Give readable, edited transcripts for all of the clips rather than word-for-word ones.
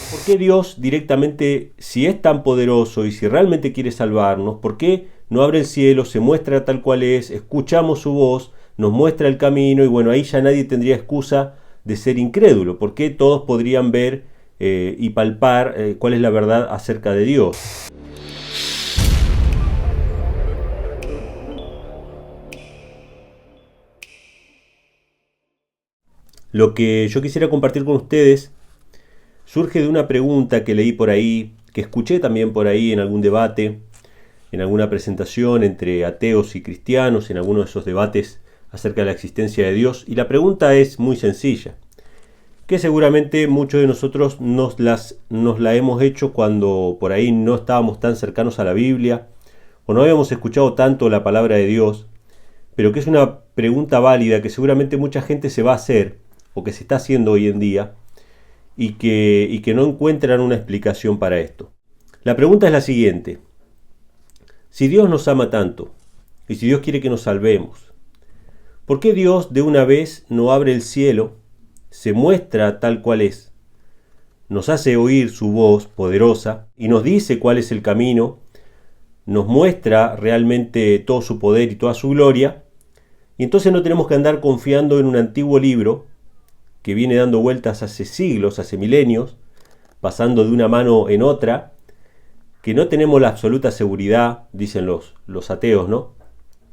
¿Por qué Dios directamente, si es tan poderoso y si realmente quiere salvarnos, por qué no abre el cielo, se muestra tal cual es, escuchamos su voz, nos muestra el camino y bueno, ahí ya nadie tendría excusa de ser incrédulo? ¿Por qué todos podrían ver y palpar cuál es la verdad acerca de Dios? Lo que yo quisiera compartir con ustedes surge de una pregunta que leí por ahí, que escuché también por ahí en algún debate, en alguna presentación entre ateos y cristianos, en alguno de esos debates acerca de la existencia de Dios. Y la pregunta es muy sencilla, que seguramente muchos de nosotros nos la hemos hecho cuando por ahí no estábamos tan cercanos a la Biblia o no habíamos escuchado tanto la palabra de Dios, pero que es una pregunta válida que seguramente mucha gente se va a hacer o que se está haciendo hoy en día y que no encuentran una explicación para esto. La pregunta es la siguiente: si Dios nos ama tanto y si Dios quiere que nos salvemos, ¿por qué Dios de una vez no abre el cielo, se muestra tal cual es, nos hace oír su voz poderosa y nos dice cuál es el camino, nos muestra realmente todo su poder y toda su gloria, y entonces no tenemos que andar confiando en un antiguo libro que viene dando vueltas hace siglos, hace milenios, pasando de una mano en otra, que no tenemos la absoluta seguridad, dicen los ateos, ¿no?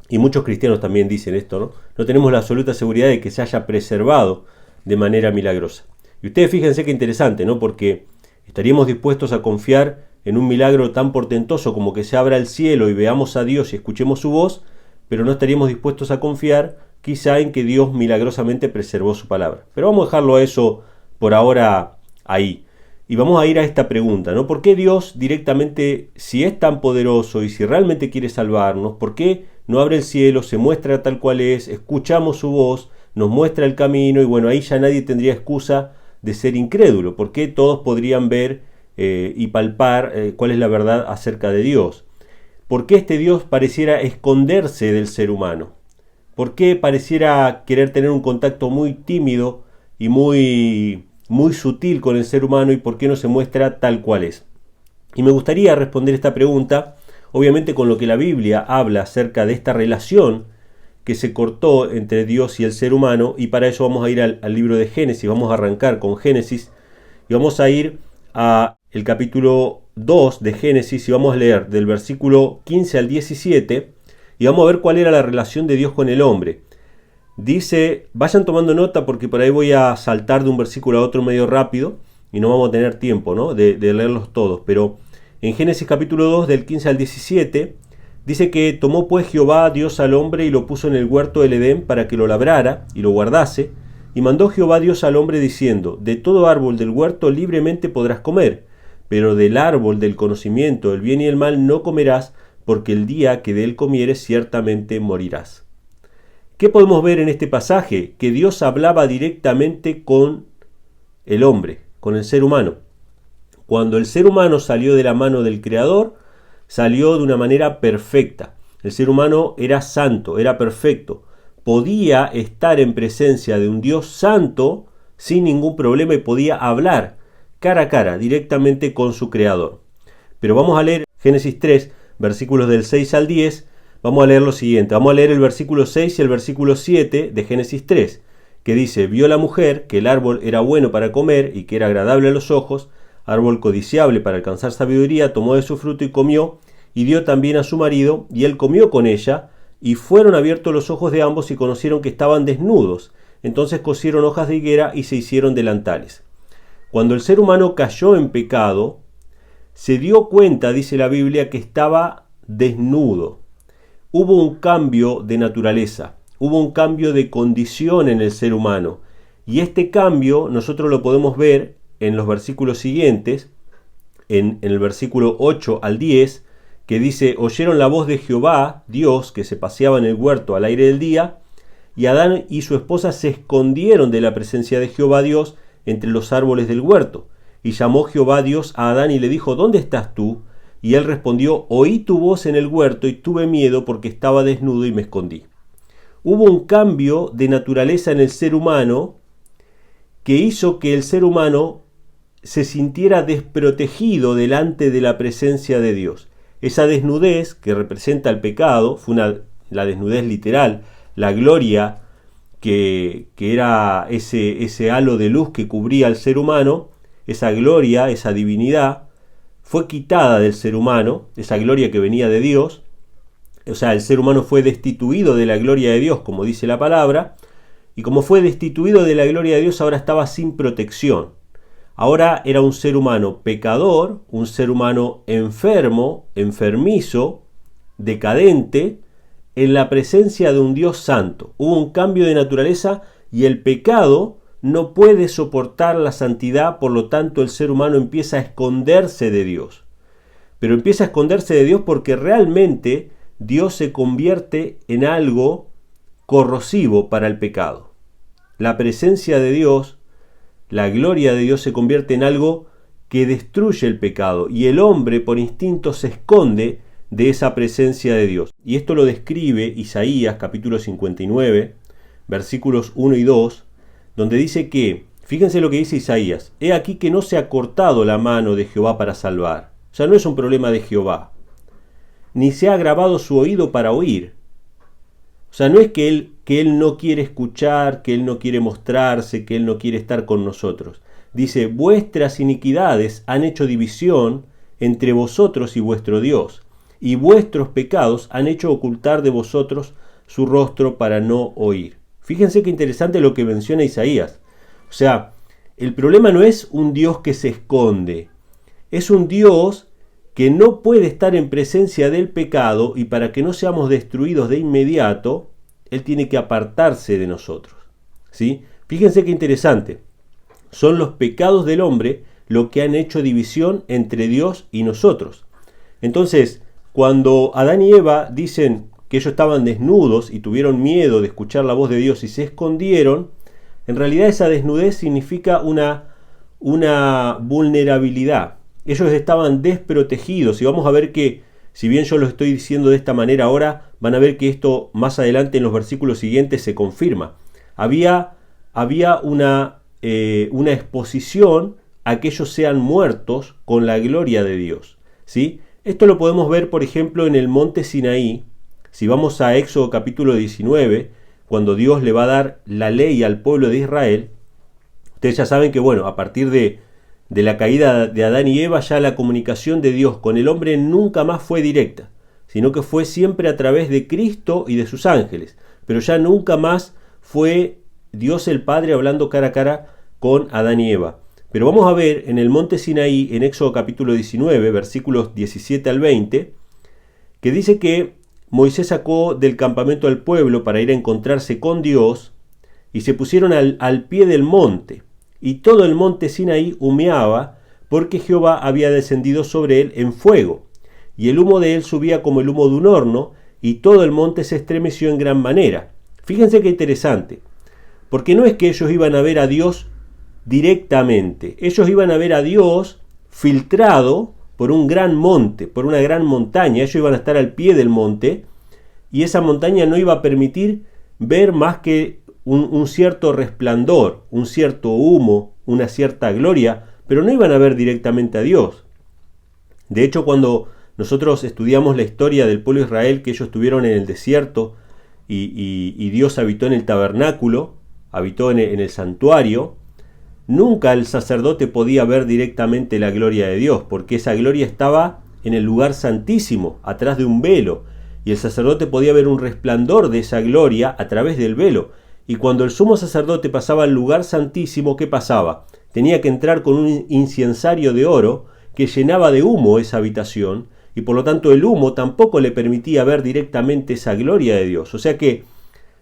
Y muchos cristianos también dicen esto, ¿no? No tenemos la absoluta seguridad de que se haya preservado de manera milagrosa. Y ustedes fíjense qué interesante, ¿no? Porque estaríamos dispuestos a confiar en un milagro tan portentoso como que se abra el cielo y veamos a Dios y escuchemos su voz, pero no estaríamos dispuestos a confiar quizá en que Dios milagrosamente preservó su palabra. Pero vamos a dejarlo a eso por ahora ahí. Y vamos a ir a esta pregunta, ¿no? ¿Por qué Dios directamente, si es tan poderoso y si realmente quiere salvarnos, por qué no abre el cielo, se muestra tal cual es, escuchamos su voz, nos muestra el camino y bueno, ahí ya nadie tendría excusa de ser incrédulo? ¿Por qué todos podrían ver y palpar cuál es la verdad acerca de Dios? ¿Por qué este Dios pareciera esconderse del ser humano? ¿Por qué pareciera querer tener un contacto muy tímido y muy sutil con el ser humano y por qué no se muestra tal cual es? Y me gustaría responder esta pregunta, obviamente con lo que la Biblia habla acerca de esta relación que se cortó entre Dios y el ser humano, y para eso vamos a ir al libro de Génesis, vamos a arrancar con Génesis y vamos a ir a el capítulo 2 de Génesis y vamos a leer del versículo 15 al 17 y vamos a ver cuál era la relación de Dios con el hombre. Dice, vayan tomando nota porque por ahí voy a saltar de un versículo a otro medio rápido y no vamos a tener tiempo, ¿no? de leerlos todos, pero en Génesis capítulo 2 del 15 al 17 dice que tomó pues Jehová Dios al hombre y lo puso en el huerto del Edén para que lo labrara y lo guardase, y mandó Jehová Dios al hombre diciendo, de todo árbol del huerto libremente podrás comer, pero del árbol del conocimiento del bien y el mal no comerás, porque el día que de él comieres ciertamente morirás. ¿Qué podemos ver en este pasaje? Que Dios hablaba directamente con el hombre, con el ser humano. Cuando el ser humano salió de la mano del Creador, salió de una manera perfecta. El ser humano era santo, era perfecto. Podía estar en presencia de un Dios santo sin ningún problema y podía hablar cara a cara directamente con su Creador. Pero vamos a leer Génesis 3, versículos del 6 al 10. Vamos a leer lo siguiente. Vamos a leer el versículo 6 y el versículo 7 de Génesis 3, que dice, vio la mujer que el árbol era bueno para comer y que era agradable a los ojos, árbol codiciable para alcanzar sabiduría, tomó de su fruto y comió, y dio también a su marido, y él comió con ella, y fueron abiertos los ojos de ambos y conocieron que estaban desnudos. Entonces cosieron hojas de higuera y se hicieron delantales. Cuando el ser humano cayó en pecado, se dio cuenta, dice la Biblia, que estaba desnudo. Hubo un cambio de naturaleza, hubo un cambio de condición en el ser humano, y este cambio nosotros lo podemos ver en los versículos siguientes, en el versículo 8 al 10, que dice, oyeron la voz de Jehová, Dios, que se paseaba en el huerto al aire del día, y Adán y su esposa se escondieron de la presencia de Jehová Dios entre los árboles del huerto. Y llamó Jehová Dios a Adán y le dijo, ¿dónde estás tú? Y él respondió, oí tu voz en el huerto y tuve miedo porque estaba desnudo y me escondí. Hubo un cambio de naturaleza en el ser humano que hizo que el ser humano se sintiera desprotegido delante de la presencia de Dios. Esa desnudez que representa el pecado, fue la desnudez literal, la gloria que era ese halo de luz que cubría al ser humano, esa gloria, esa divinidad, fue quitada del ser humano, esa gloria que venía de Dios. O sea, el ser humano fue destituido de la gloria de Dios, como dice la palabra, y como fue destituido de la gloria de Dios, ahora estaba sin protección. Ahora era un ser humano pecador, un ser humano enfermo, enfermizo, decadente, en la presencia de un Dios santo. Hubo un cambio de naturaleza y el pecado no puede soportar la santidad, por lo tanto el ser humano empieza a esconderse de Dios. Pero empieza a esconderse de Dios porque realmente Dios se convierte en algo corrosivo para el pecado. La presencia de Dios, la gloria de Dios se convierte en algo que destruye el pecado y el hombre por instinto se esconde de esa presencia de Dios. Y esto lo describe Isaías capítulo 59, versículos 1 y 2, donde dice que, fíjense lo que dice Isaías: he aquí que no se ha cortado la mano de Jehová para salvar. O sea, no es un problema de Jehová, ni se ha agravado su oído para oír. O sea, no es que él no quiere escuchar, que Él no quiere mostrarse, que Él no quiere estar con nosotros. Dice: vuestras iniquidades han hecho división entre vosotros y vuestro Dios, y vuestros pecados han hecho ocultar de vosotros su rostro para no oír. Fíjense qué interesante lo que menciona Isaías. O sea, el problema no es un Dios que se esconde, es un Dios que no puede estar en presencia del pecado, y para que no seamos destruidos de inmediato, Él tiene que apartarse de nosotros. ¿Sí? Fíjense qué interesante. Son los pecados del hombre lo que han hecho división entre Dios y nosotros. Entonces, cuando Adán y Eva dicen que ellos estaban desnudos y tuvieron miedo de escuchar la voz de Dios y se escondieron, en realidad esa desnudez significa una vulnerabilidad. Ellos estaban desprotegidos, y vamos a ver que, si bien yo lo estoy diciendo de esta manera ahora, van a ver que esto más adelante en los versículos siguientes se confirma. Había una exposición a que ellos sean muertos con la gloria de Dios, ¿sí? Esto lo podemos ver, por ejemplo, en el monte Sinaí. Si vamos a Éxodo capítulo 19, cuando Dios le va a dar la ley al pueblo de Israel, ustedes ya saben que, bueno, a partir de la caída de Adán y Eva, ya la comunicación de Dios con el hombre nunca más fue directa, sino que fue siempre a través de Cristo y de sus ángeles, pero ya nunca más fue Dios el Padre hablando cara a cara con Adán y Eva. Pero vamos a ver en el monte Sinaí, en Éxodo capítulo 19, versículos 17 al 20, que dice que Moisés sacó del campamento al pueblo para ir a encontrarse con Dios, y se pusieron al pie del monte. Y todo el monte Sinaí humeaba, porque Jehová había descendido sobre él en fuego, y el humo de él subía como el humo de un horno, y todo el monte se estremeció en gran manera. Fíjense qué interesante, porque no es que ellos iban a ver a Dios directamente, ellos iban a ver a Dios filtrado por un gran monte, por una gran montaña. Ellos iban a estar al pie del monte, y esa montaña no iba a permitir ver más que un cierto resplandor, un cierto humo, una cierta gloria, pero no iban a ver directamente a Dios. De hecho, cuando nosotros estudiamos la historia del pueblo de Israel, que ellos estuvieron en el desierto y Dios habitó en el tabernáculo, habitó en el santuario, nunca el sacerdote podía ver directamente la gloria de Dios, porque esa gloria estaba en el lugar santísimo, atrás de un velo, y el sacerdote podía ver un resplandor de esa gloria a través del velo. Y cuando el sumo sacerdote pasaba al lugar santísimo, ¿qué pasaba? Tenía que entrar con un inciensario de oro que llenaba de humo esa habitación, y por lo tanto el humo tampoco le permitía ver directamente esa gloria de Dios. O sea que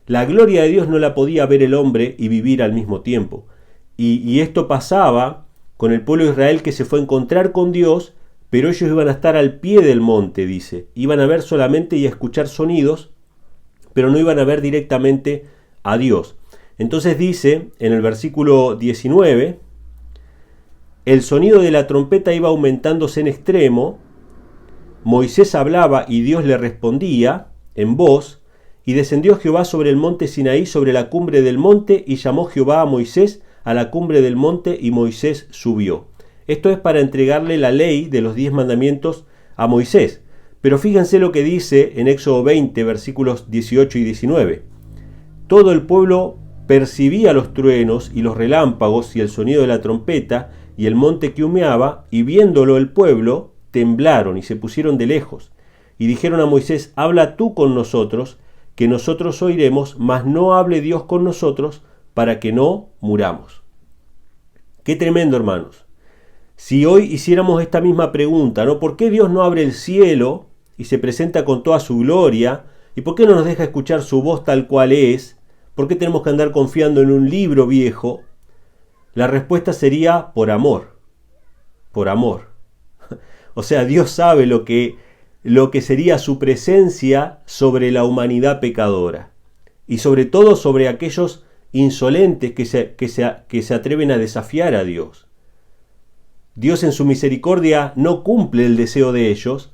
la gloria de Dios no la podía ver el hombre y vivir al mismo tiempo. Y esto pasaba con el pueblo de Israel, que se fue a encontrar con Dios, pero ellos iban a estar al pie del monte, dice. Iban a ver solamente y a escuchar sonidos, pero no iban a ver directamente a Dios. Entonces dice en el versículo 19: el sonido de la trompeta iba aumentándose en extremo, Moisés hablaba y Dios le respondía en voz, y descendió Jehová sobre el monte Sinaí, sobre la cumbre del monte, y llamó Jehová a Moisés a la cumbre del monte, y Moisés subió. Esto es para entregarle la ley de los 10 mandamientos a Moisés. Pero fíjense lo que dice en Éxodo 20, versículos 18 y 19. Todo el pueblo percibía los truenos y los relámpagos y el sonido de la trompeta y el monte que humeaba, y viéndolo el pueblo, temblaron y se pusieron de lejos. Y dijeron a Moisés: habla tú con nosotros, que nosotros oiremos, mas no hable Dios con nosotros, para que no muramos. Qué tremendo, hermanos. Si hoy hiciéramos esta misma pregunta, ¿no? ¿Por qué Dios no abre el cielo y se presenta con toda su gloria? ¿Y por qué no nos deja escuchar su voz tal cual es? ¿Por qué tenemos que andar confiando en un libro viejo? La respuesta sería por amor. Por amor. O sea, Dios sabe lo que sería su presencia sobre la humanidad pecadora. Y sobre todo sobre aquellos insolentes que se atreven a desafiar a Dios. Dios en su misericordia no cumple el deseo de ellos,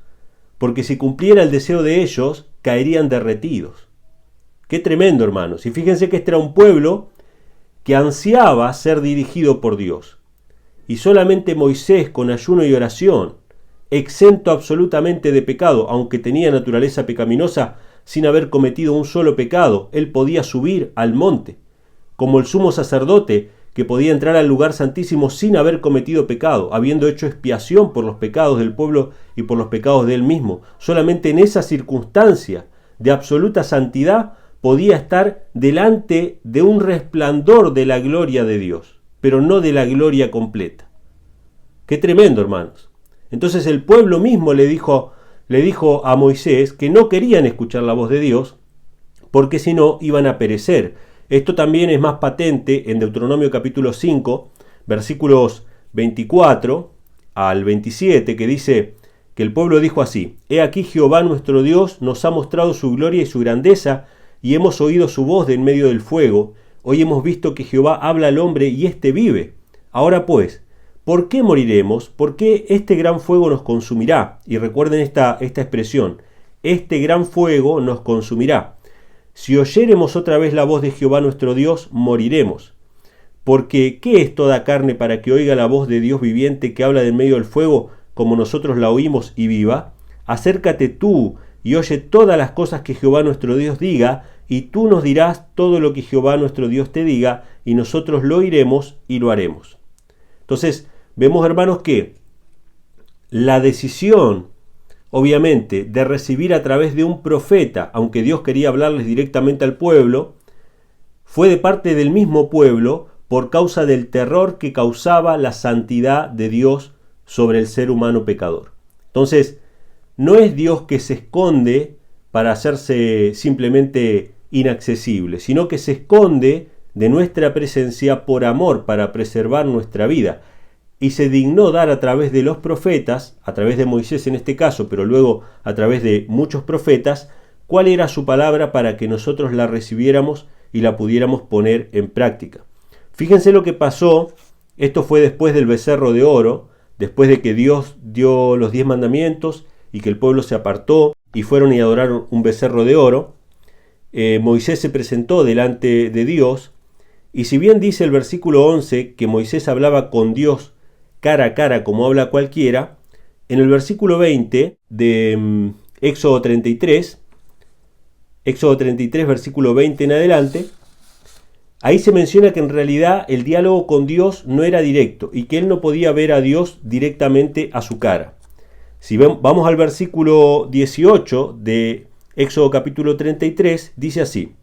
porque si cumpliera el deseo de ellos, caerían derretidos. Qué tremendo, hermanos. Y fíjense que este era un pueblo que ansiaba ser dirigido por Dios. Y solamente Moisés, con ayuno y oración, exento absolutamente de pecado, aunque tenía naturaleza pecaminosa, sin haber cometido un solo pecado, él podía subir al monte, como el sumo sacerdote, que podía entrar al lugar santísimo sin haber cometido pecado, habiendo hecho expiación por los pecados del pueblo y por los pecados de él mismo. Solamente en esa circunstancia de absoluta santidad podía estar delante de un resplandor de la gloria de Dios, pero no de la gloria completa. Qué tremendo, hermanos. Entonces el pueblo mismo le dijo a Moisés que no querían escuchar la voz de Dios, porque si no iban a perecer. Esto también es más patente en Deuteronomio capítulo 5, versículos 24 al 27, que dice que el pueblo dijo así: He aquí Jehová nuestro Dios nos ha mostrado su gloria y su grandeza, y hemos oído su voz de en medio del fuego. Hoy hemos visto que Jehová habla al hombre y éste vive. Ahora pues, ¿por qué moriremos? ¿Por qué este gran fuego nos consumirá? Y recuerden esta expresión: este gran fuego nos consumirá. Si oyéremos otra vez la voz de Jehová nuestro Dios, moriremos. Porque ¿qué es toda carne para que oiga la voz de Dios viviente que habla de en medio del fuego, como nosotros la oímos y viva? Acércate tú y oye todas las cosas que Jehová nuestro Dios diga, y tú nos dirás todo lo que Jehová nuestro Dios te diga, y nosotros lo oiremos y lo haremos. Entonces, vemos, hermanos, que la decisión, obviamente, de recibir a través de un profeta, aunque Dios quería hablarles directamente al pueblo, fue de parte del mismo pueblo por causa del terror que causaba la santidad de Dios sobre el ser humano pecador. Entonces, no es Dios que se esconde para hacerse simplemente inaccesible, sino que se esconde de nuestra presencia por amor, para preservar nuestra vida. Y se dignó dar a través de los profetas, a través de Moisés en este caso, pero luego a través de muchos profetas, cuál era su palabra para que nosotros la recibiéramos y la pudiéramos poner en práctica. Fíjense lo que pasó. Esto fue después del becerro de oro, después de que Dios dio los 10 mandamientos y que el pueblo se apartó y fueron y adoraron un becerro de oro. Moisés se presentó delante de Dios, y si bien dice el versículo 11 que Moisés hablaba con Dios cara a cara como habla cualquiera, en el versículo 20 de Éxodo 33, versículo 20 en adelante, ahí se menciona que en realidad el diálogo con Dios no era directo y que él no podía ver a Dios directamente a su cara. Si vamos al versículo 18 de Éxodo capítulo 33, dice así: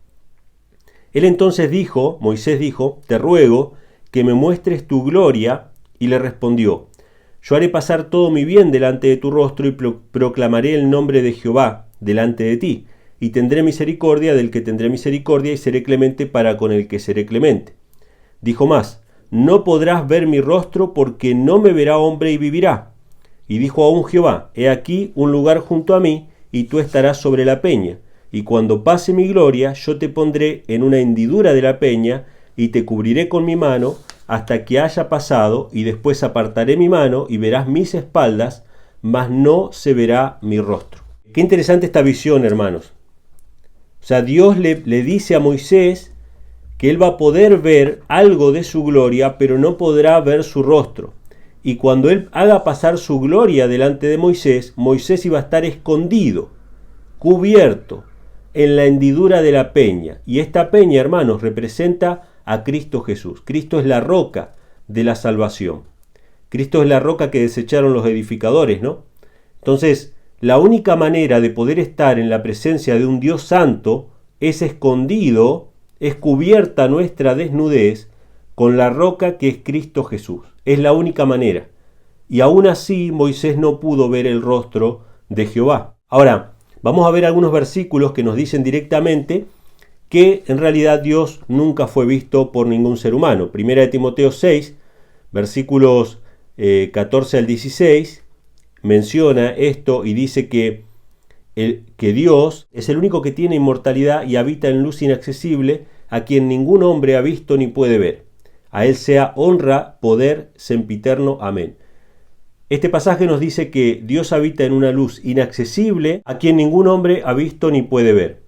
Él entonces dijo, Moisés dijo: Te ruego que me muestres tu gloria. Y le respondió: Yo haré pasar todo mi bien delante de tu rostro y proclamaré el nombre de Jehová delante de ti, y tendré misericordia del que tendré misericordia, y seré clemente para con el que seré clemente. Dijo más: No podrás ver mi rostro, porque no me verá hombre y vivirá. Y dijo aún Jehová: He aquí un lugar junto a mí, y tú estarás sobre la peña, y cuando pase mi gloria, yo te pondré en una hendidura de la peña, y te cubriré con mi mano, hasta que haya pasado, y después apartaré mi mano, y verás mis espaldas, mas no se verá mi rostro. Qué interesante esta visión, hermanos. O sea, Dios le dice a Moisés que él va a poder ver algo de su gloria, pero no podrá ver su rostro. y cuando él haga pasar su gloria delante de Moisés, Moisés iba a estar escondido, cubierto, en la hendidura de la peña. Y esta peña, hermanos, representa a Cristo Jesús. Cristo es la roca de la salvación. Cristo es la roca que desecharon los edificadores, ¿no? Entonces, la única manera de poder estar en la presencia de un Dios santo es escondido, es cubierta nuestra desnudez con la roca que es Cristo Jesús. Es la única manera. Y aún así Moisés no pudo ver el rostro de Jehová. Ahora, vamos a ver algunos versículos que nos dicen directamente que en realidad Dios nunca fue visto por ningún ser humano. Primera de Timoteo 6, versículos 14 al 16, menciona esto y dice que Dios es el único que tiene inmortalidad y habita en luz inaccesible, a quien ningún hombre ha visto ni puede ver. A él sea honra, poder, sempiterno. Amén. Este pasaje nos dice que Dios habita en una luz inaccesible, a quien ningún hombre ha visto ni puede ver.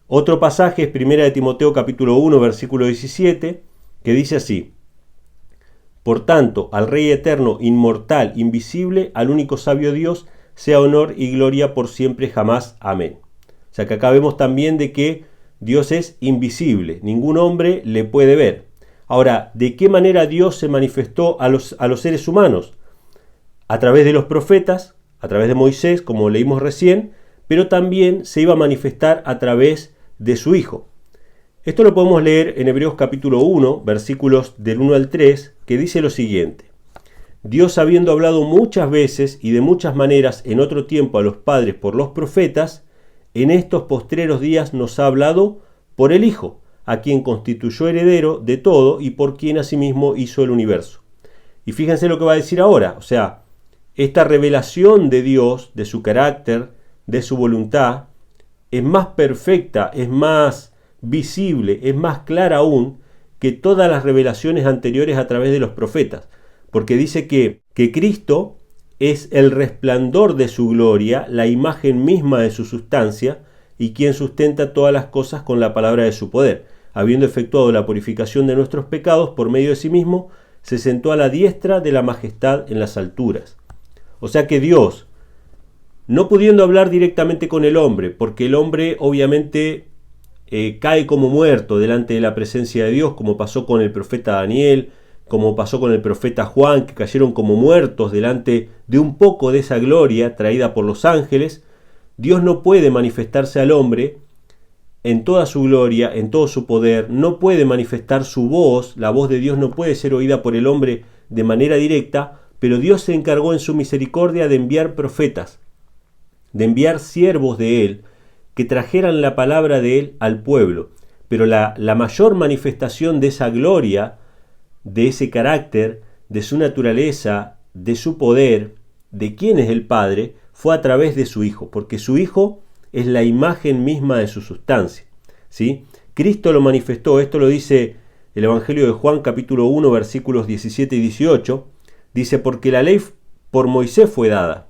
Otro pasaje es 1 de Timoteo capítulo 1, versículo 17, que dice así: Por tanto, al Rey eterno, inmortal, invisible, al único sabio Dios, sea honor y gloria por siempre jamás. Amén. O sea que acá vemos también de que Dios es invisible, ningún hombre le puede ver. Ahora, ¿de qué manera Dios se manifestó a los seres humanos? A través de los profetas, a través de Moisés, como leímos recién, pero también se iba a manifestar a través de su Hijo. Esto lo podemos leer en Hebreos capítulo 1, versículos del 1 al 3, que dice lo siguiente: Dios, habiendo hablado muchas veces y de muchas maneras en otro tiempo a los padres por los profetas, en estos postreros días nos ha hablado por el Hijo, a quien constituyó heredero de todo y por quien asimismo hizo el universo. Y fíjense lo que va a decir ahora, o sea, esta revelación de Dios, de su carácter, de su voluntad, es más perfecta, es más visible, es más clara aún que todas las revelaciones anteriores a través de los profetas, porque dice que Cristo es el resplandor de su gloria, la imagen misma de su sustancia, y quien sustenta todas las cosas con la palabra de su poder. Habiendo efectuado la purificación de nuestros pecados por medio de sí mismo, se sentó a la diestra de la majestad en las alturas. O sea que Dios, no pudiendo hablar directamente con el hombre, porque el hombre obviamente cae como muerto delante de la presencia de Dios, como pasó con el profeta Daniel, como pasó con el profeta Juan, que cayeron como muertos delante de un poco de esa gloria traída por los ángeles. Dios no puede manifestarse al hombre en toda su gloria, en todo su poder, no puede manifestar su voz, la voz de Dios no puede ser oída por el hombre de manera directa, pero Dios se encargó en su misericordia de enviar profetas, de enviar siervos de Él, que trajeran la palabra de Él al pueblo. Pero la mayor manifestación de esa gloria, de ese carácter, de su naturaleza, de su poder, de quién es el Padre, fue a través de su Hijo, porque su Hijo es la imagen misma de su sustancia, ¿sí? Cristo lo manifestó, esto lo dice el Evangelio de Juan capítulo 1 versículos 17 y 18, dice: porque la ley por Moisés fue dada,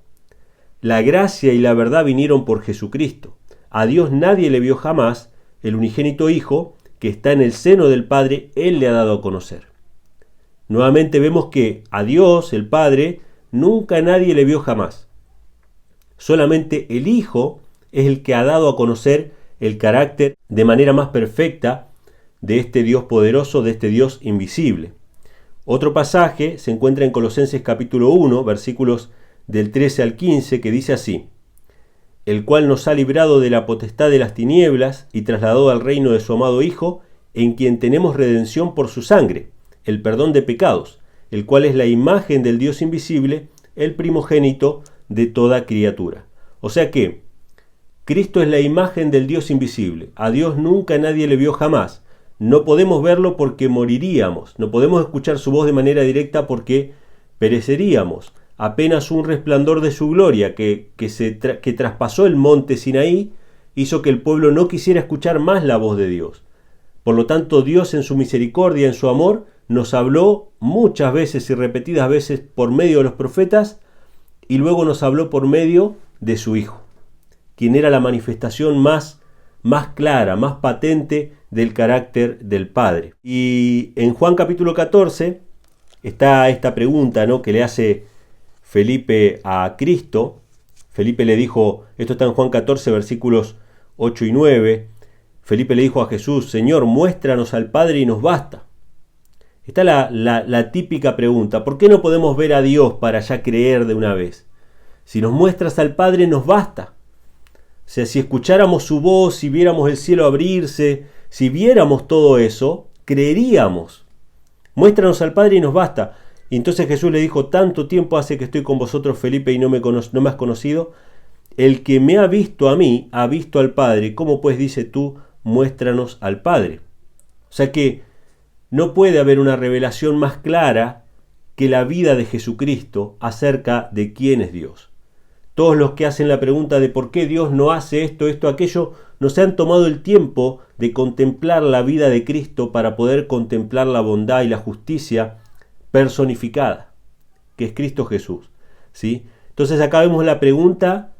la gracia y la verdad vinieron por Jesucristo. A Dios nadie le vio jamás, el unigénito Hijo, que está en el seno del Padre, Él le ha dado a conocer. Nuevamente vemos que a Dios, el Padre, nunca nadie le vio jamás. Solamente el Hijo es el que ha dado a conocer el carácter de manera más perfecta de este Dios poderoso, de este Dios invisible. Otro pasaje se encuentra en Colosenses capítulo 1, versículos del 13 al 15, que dice así: el cual nos ha librado de la potestad de las tinieblas y trasladado al reino de su amado Hijo, en quien tenemos redención por su sangre, el perdón de pecados, el cual es la imagen del Dios invisible, el primogénito de toda criatura. O sea que Cristo es la imagen del Dios invisible. A Dios nunca nadie le vio jamás. No podemos verlo porque moriríamos. No podemos escuchar su voz de manera directa porque pereceríamos. Apenas un resplandor de su gloria que traspasó el monte Sinaí hizo que el pueblo no quisiera escuchar más la voz de Dios. Por lo tanto, Dios en su misericordia, en su amor, nos habló muchas veces y repetidas veces por medio de los profetas, y luego nos habló por medio de su Hijo, quien era la manifestación más clara, más patente del carácter del Padre. Y en Juan capítulo 14, está esta pregunta, ¿no?, que le hace Felipe a Cristo. Felipe le dijo, esto está en Juan 14, versículos 8 y 9. Felipe le dijo a Jesús, Señor, muéstranos al Padre y nos basta. Está la típica pregunta, ¿por qué no podemos ver a Dios para ya creer de una vez? Si nos muestras al Padre nos basta. O sea, si escucháramos su voz, si viéramos el cielo abrirse, si viéramos todo eso, creeríamos. Muéstranos al Padre y nos basta. Y entonces Jesús le dijo, tanto tiempo hace que estoy con vosotros, Felipe, y no me has conocido. El que me ha visto a mí, ha visto al Padre. ¿Cómo pues dice tú, muéstranos al Padre? O sea que no puede haber una revelación más clara que la vida de Jesucristo acerca de quién es Dios. Todos los que hacen la pregunta de por qué Dios no hace esto, aquello, no se han tomado el tiempo de contemplar la vida de Cristo para poder contemplar la bondad y la justicia personificada, que es Cristo Jesús, ¿sí? Entonces acá vemos la pregunta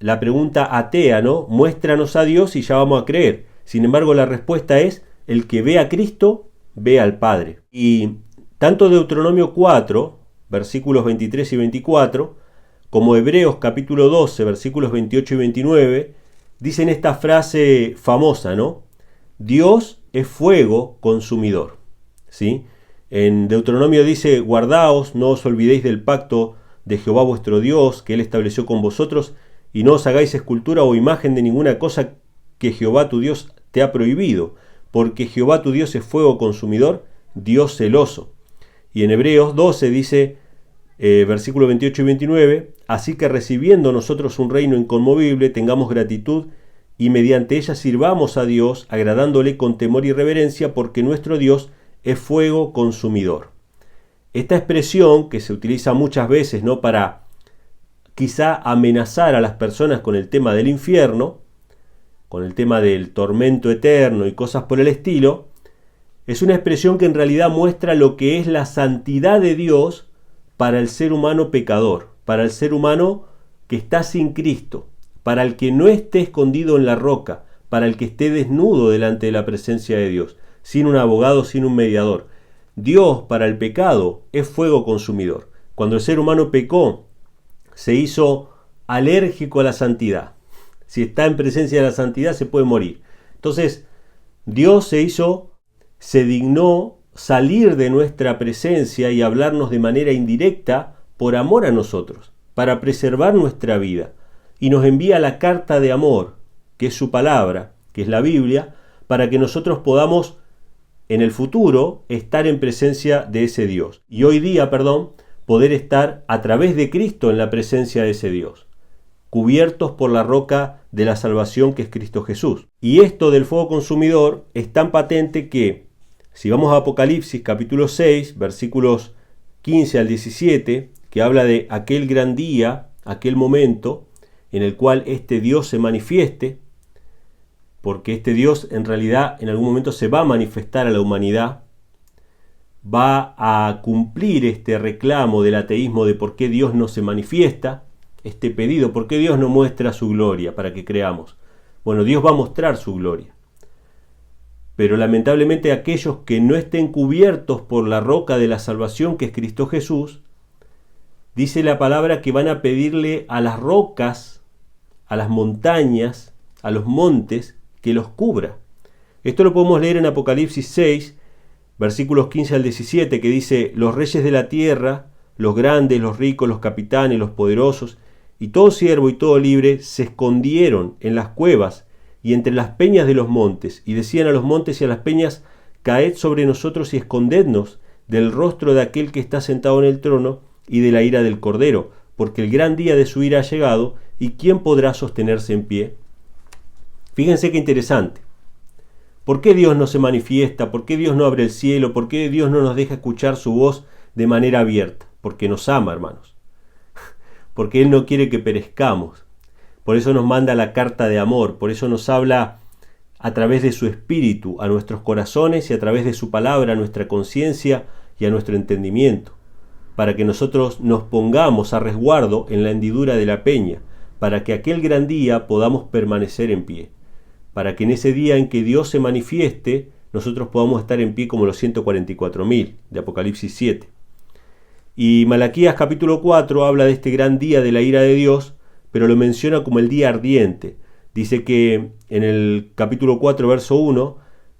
atea, ¿no? Muéstranos a Dios y ya vamos a creer. Sin embargo, la respuesta es, el que ve a Cristo, ve al Padre. Y tanto Deuteronomio 4, versículos 23 y 24, como Hebreos capítulo 12, versículos 28 y 29, dicen esta frase famosa, ¿no? Dios es fuego consumidor, ¿sí? En Deuteronomio dice, guardaos, no os olvidéis del pacto de Jehová vuestro Dios, que Él estableció con vosotros, y no os hagáis escultura o imagen de ninguna cosa que Jehová tu Dios te ha prohibido, porque Jehová tu Dios es fuego consumidor, Dios celoso. Y en Hebreos 12 dice, versículo 28 y 29, así que recibiendo nosotros un reino inconmovible, tengamos gratitud y mediante ella sirvamos a Dios, agradándole con temor y reverencia, porque nuestro Dios es fuego consumidor. Esta expresión, que se utiliza muchas veces, ¿no?, para quizá amenazar a las personas con el tema del infierno, con el tema del tormento eterno y cosas por el estilo, es una expresión que en realidad muestra lo que es la santidad de Dios para el ser humano pecador, para el ser humano que está sin Cristo, para el que no esté escondido en la roca, para el que esté desnudo delante de la presencia de Dios, sin un abogado, sin un mediador. Dios para el pecado es fuego consumidor. Cuando el ser humano pecó, se hizo alérgico a la santidad. Si está en presencia de la santidad se puede morir. Entonces, Dios se dignó salir de nuestra presencia y hablarnos de manera indirecta por amor a nosotros, para preservar nuestra vida. Y nos envía la carta de amor, que es su palabra, que es la Biblia, para que nosotros podamos en el futuro estar en presencia de ese Dios. Y hoy día, poder estar a través de Cristo en la presencia de ese Dios, cubiertos por la roca de la salvación que es Cristo Jesús. Y esto del fuego consumidor es tan patente que, si vamos a Apocalipsis capítulo 6, versículos 15 al 17, que habla de aquel gran día, aquel momento en el cual este Dios se manifieste, porque este Dios en realidad en algún momento se va a manifestar a la humanidad, va a cumplir este reclamo del ateísmo de por qué Dios no se manifiesta, este pedido, por qué Dios no muestra su gloria para que creamos. Bueno, Dios va a mostrar su gloria. Pero lamentablemente aquellos que no estén cubiertos por la roca de la salvación que es Cristo Jesús, dice la palabra que van a pedirle a las rocas, a las montañas, a los montes, que los cubra. Esto lo podemos leer en Apocalipsis 6, versículos 15 al 17, que dice, los reyes de la tierra, los grandes, los ricos, los capitanes, los poderosos, y todo siervo y todo libre, se escondieron en las cuevas y entre las peñas de los montes, y decían a los montes y a las peñas, caed sobre nosotros y escondednos del rostro de aquel que está sentado en el trono y de la ira del Cordero, porque el gran día de su ira ha llegado, y ¿quién podrá sostenerse en pie? Fíjense qué interesante. ¿Por qué Dios no se manifiesta? ¿Por qué Dios no abre el cielo? ¿Por qué Dios no nos deja escuchar su voz de manera abierta? Porque nos ama, hermanos. Porque Él no quiere que perezcamos. Por eso nos manda la carta de amor. Por eso nos habla a través de su espíritu a nuestros corazones y a través de su palabra a nuestra conciencia y a nuestro entendimiento. Para que nosotros nos pongamos a resguardo en la hendidura de la peña. Para que aquel gran día podamos permanecer en pie. Para que en ese día en que Dios se manifieste, nosotros podamos estar en pie como los 144.000 de Apocalipsis 7. Y Malaquías capítulo 4 habla de este gran día de la ira de Dios, pero lo menciona como el día ardiente. Dice que en el capítulo 4, verso 1,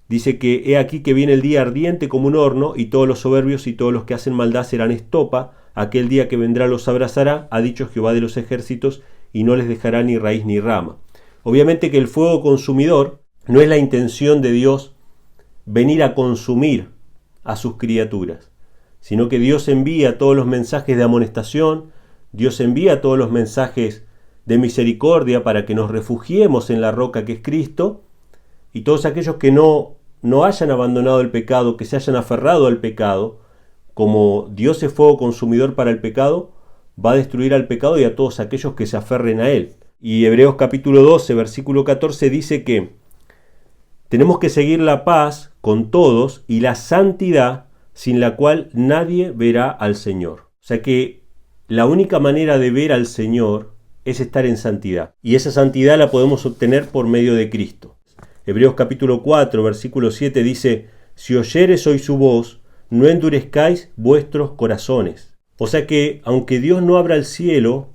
dice que he aquí que viene el día ardiente como un horno, y todos los soberbios y todos los que hacen maldad serán estopa. Aquel día que vendrá los abrazará, ha dicho Jehová de los ejércitos, y no les dejará ni raíz ni rama. Obviamente que el fuego consumidor no es la intención de Dios venir a consumir a sus criaturas, sino que Dios envía todos los mensajes de amonestación, Dios envía todos los mensajes de misericordia para que nos refugiemos en la roca que es Cristo, y todos aquellos que no hayan abandonado el pecado, que se hayan aferrado al pecado, como Dios es fuego consumidor para el pecado, va a destruir al pecado y a todos aquellos que se aferren a él. Y Hebreos capítulo 12, versículo 14 dice que tenemos que seguir la paz con todos y la santidad, sin la cual nadie verá al Señor. O sea que la única manera de ver al Señor es estar en santidad. Y esa santidad la podemos obtener por medio de Cristo. Hebreos capítulo 4, versículo 7 dice: si oyereis hoy su voz, no endurezcáis vuestros corazones. O sea que, aunque Dios no abra el cielo,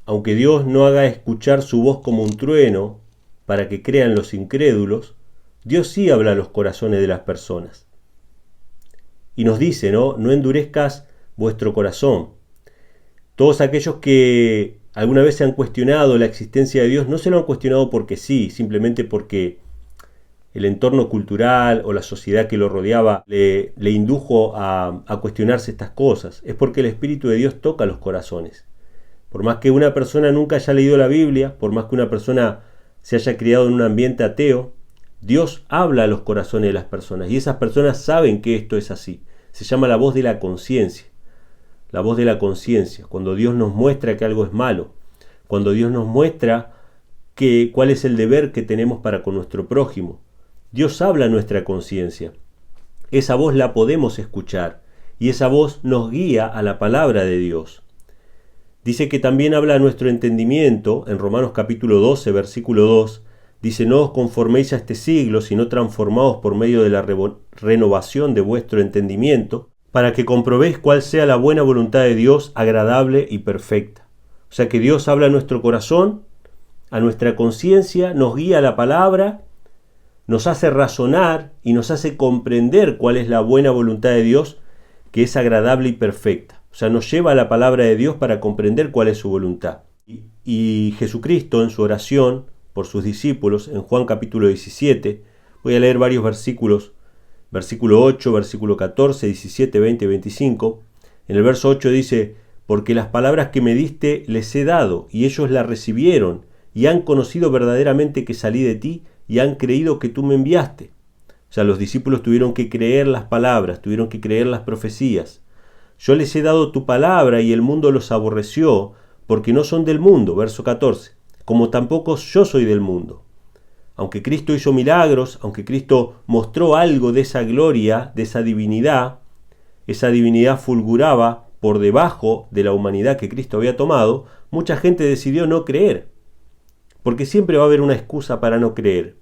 aunque Dios no haga escuchar su voz como un trueno, para que crean los incrédulos, Dios sí habla a los corazones de las personas. Y nos dice, no endurezcas vuestro corazón. Todos aquellos que alguna vez se han cuestionado la existencia de Dios, no se lo han cuestionado porque sí, simplemente porque el entorno cultural o la sociedad que lo rodeaba le indujo a cuestionarse estas cosas. Es porque el Espíritu de Dios toca los corazones. Por más que una persona nunca haya leído la Biblia, por más que una persona se haya criado en un ambiente ateo, Dios habla a los corazones de las personas, y esas personas saben que esto es así. Se llama la voz de la conciencia. La voz de la conciencia, cuando Dios nos muestra que algo es malo, cuando Dios nos muestra cuál es el deber que tenemos para con nuestro prójimo. Dios habla a nuestra conciencia. Esa voz la podemos escuchar, y esa voz nos guía a la palabra de Dios. Dice que también habla a nuestro entendimiento, en Romanos capítulo 12, versículo 2, dice: no os conforméis a este siglo, sino transformaos por medio de la renovación de vuestro entendimiento, para que comprobéis cuál sea la buena voluntad de Dios, agradable y perfecta. O sea que Dios habla a nuestro corazón, a nuestra conciencia, nos guía a la palabra, nos hace razonar y nos hace comprender cuál es la buena voluntad de Dios, que es agradable y perfecta. O sea, nos lleva a la palabra de Dios para comprender cuál es su voluntad. Y Jesucristo, en su oración por sus discípulos, en Juan capítulo 17, voy a leer varios versículos, versículo 8, versículo 14, 17, 20 y 25. En el verso 8 dice: porque las palabras que me diste les he dado, y ellos las recibieron, y han conocido verdaderamente que salí de ti, y han creído que tú me enviaste. O sea, los discípulos tuvieron que creer las palabras, tuvieron que creer las profecías. Yo les he dado tu palabra, y el mundo los aborreció, porque no son del mundo, verso 14, como tampoco yo soy del mundo. Aunque Cristo hizo milagros, aunque Cristo mostró algo de esa gloria, de esa divinidad fulguraba por debajo de la humanidad que Cristo había tomado, mucha gente decidió no creer. Porque siempre va a haber una excusa para no creer.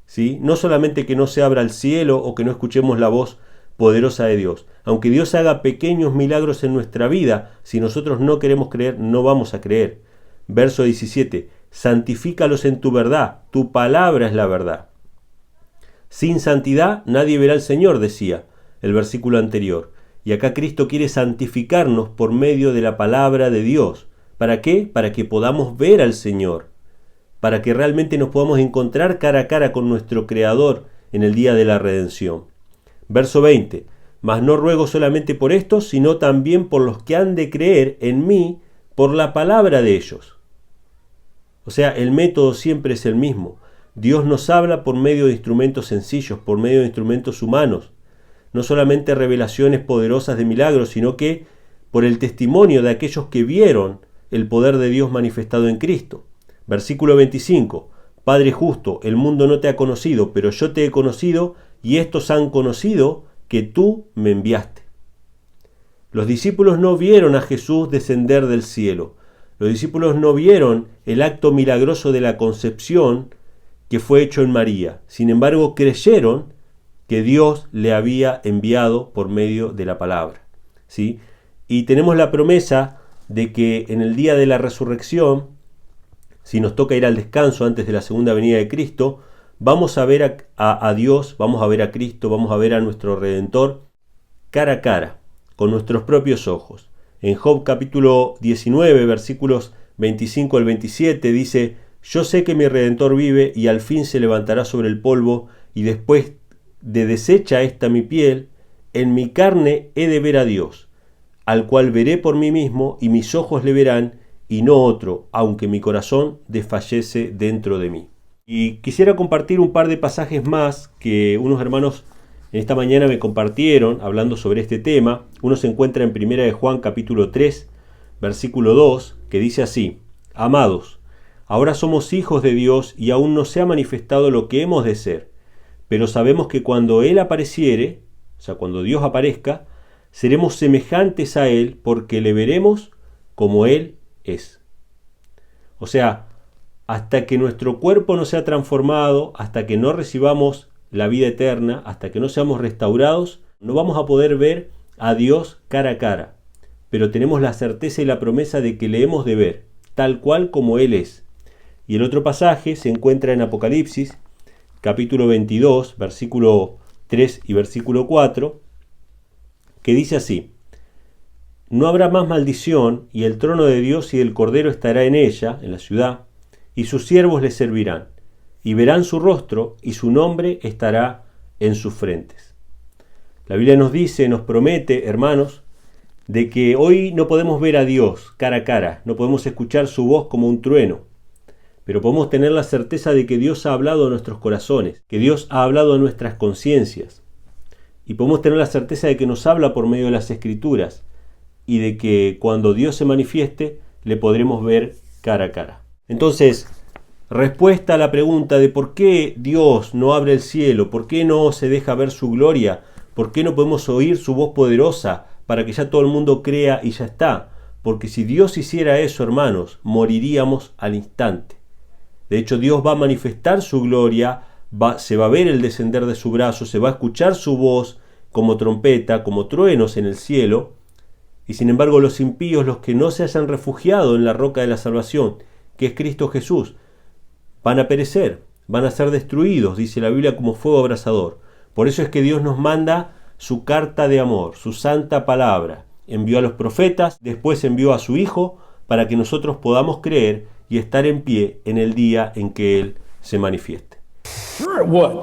¿Sí? No solamente que no se abra el cielo o que no escuchemos la voz poderosa de Dios. Aunque Dios haga pequeños milagros en nuestra vida, si nosotros no queremos creer, no vamos a creer. Verso 17. Santifícalos en tu verdad, tu palabra es la verdad. Sin santidad nadie verá al Señor, decía el versículo anterior. Y acá Cristo quiere santificarnos por medio de la palabra de Dios. ¿Para qué? Para que podamos ver al Señor. Para que realmente nos podamos encontrar cara a cara con nuestro Creador en el día de la redención. Verso 20. Mas no ruego solamente por estos, sino también por los que han de creer en mí por la palabra de ellos. O sea, el método siempre es el mismo. Dios nos habla por medio de instrumentos sencillos, por medio de instrumentos humanos. No solamente revelaciones poderosas de milagros, sino que por el testimonio de aquellos que vieron el poder de Dios manifestado en Cristo. Versículo 25. Padre justo, el mundo no te ha conocido, pero yo te he conocido, y estos han conocido que tú me enviaste. Los discípulos no vieron a Jesús descender del cielo. Los discípulos no vieron el acto milagroso de la concepción que fue hecho en María. Sin embargo, creyeron que Dios le había enviado por medio de la palabra. ¿Sí? y tenemos la promesa de que en el día de la resurrección, si nos toca ir al descanso antes de la segunda venida de Cristo, vamos a ver a Dios, vamos a ver a Cristo, vamos a ver a nuestro Redentor cara a cara, con nuestros propios ojos. En Job capítulo 19, versículos 25 al 27 dice: yo sé que mi Redentor vive y al fin se levantará sobre el polvo, y después de deshecha esta mi piel, en mi carne he de ver a Dios, al cual veré por mí mismo, y mis ojos le verán, y no otro, aunque mi corazón desfallece dentro de mí. Y quisiera compartir un par de pasajes más que unos hermanos en esta mañana me compartieron hablando sobre este tema. Uno se encuentra en 1 de Juan capítulo 3, versículo 2, que dice así: amados, ahora somos hijos de Dios y aún no se ha manifestado lo que hemos de ser, pero sabemos que cuando Él apareciere, o sea, cuando Dios aparezca, seremos semejantes a Él porque le veremos como Él es. O sea, hasta que nuestro cuerpo no sea transformado, hasta que no recibamos la vida eterna, hasta que no seamos restaurados, no vamos a poder ver a Dios cara a cara. Pero tenemos la certeza y la promesa de que le hemos de ver, tal cual como Él es. Y el otro pasaje se encuentra en Apocalipsis, capítulo 22, versículo 3 y versículo 4, que dice así: no habrá más maldición, y el trono de Dios y del Cordero estará en ella, en la ciudad, y sus siervos le servirán, y verán su rostro, y su nombre estará en sus frentes. La Biblia nos dice, nos promete, hermanos, de que hoy no podemos ver a Dios cara a cara, no podemos escuchar su voz como un trueno, pero podemos tener la certeza de que Dios ha hablado a nuestros corazones, que Dios ha hablado a nuestras conciencias, y podemos tener la certeza de que nos habla por medio de las Escrituras, y de que cuando Dios se manifieste, le podremos ver cara a cara. Entonces, respuesta a la pregunta de por qué Dios no abre el cielo, por qué no se deja ver su gloria, por qué no podemos oír su voz poderosa para que ya todo el mundo crea y ya está. Porque si Dios hiciera eso, hermanos, moriríamos al instante. De hecho, Dios va a manifestar su gloria, se va a ver el descender de su brazo, se va a escuchar su voz como trompeta, como truenos en el cielo. Y sin embargo, los impíos, los que no se hayan refugiado en la roca de la salvación, que es Cristo Jesús, van a perecer, van a ser destruidos, dice la Biblia, como fuego abrasador. Por eso es que Dios nos manda su carta de amor, su santa palabra. Envió a los profetas, después envió a su Hijo, para que nosotros podamos creer y estar en pie en el día en que Él se manifieste. Sure it would.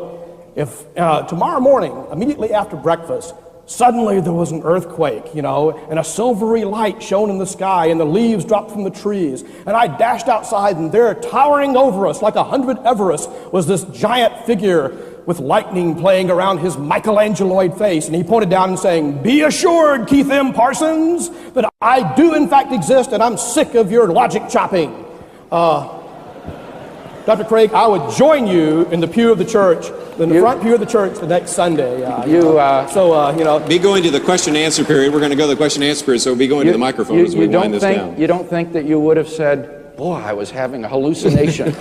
If tomorrow morning, immediately after breakfast, suddenly there was an earthquake, and a silvery light shone in the sky, and the leaves dropped from the trees. And I dashed outside, and there, towering over us like 100 Everests, was this giant figure with lightning playing around his Michelangeloid face. And he pointed down and saying, "Be assured, Keith M. Parsons, that I do in fact exist, and I'm sick of your logic chopping." Dr. Craig, I would join you in the pew of the church, in the front pew of the church the next Sunday. Be going to the question and answer period. We're going to go to the question and answer period, so be going to the microphone as we wind this down. You don't think that you would have said, "Boy, I was having a hallucination."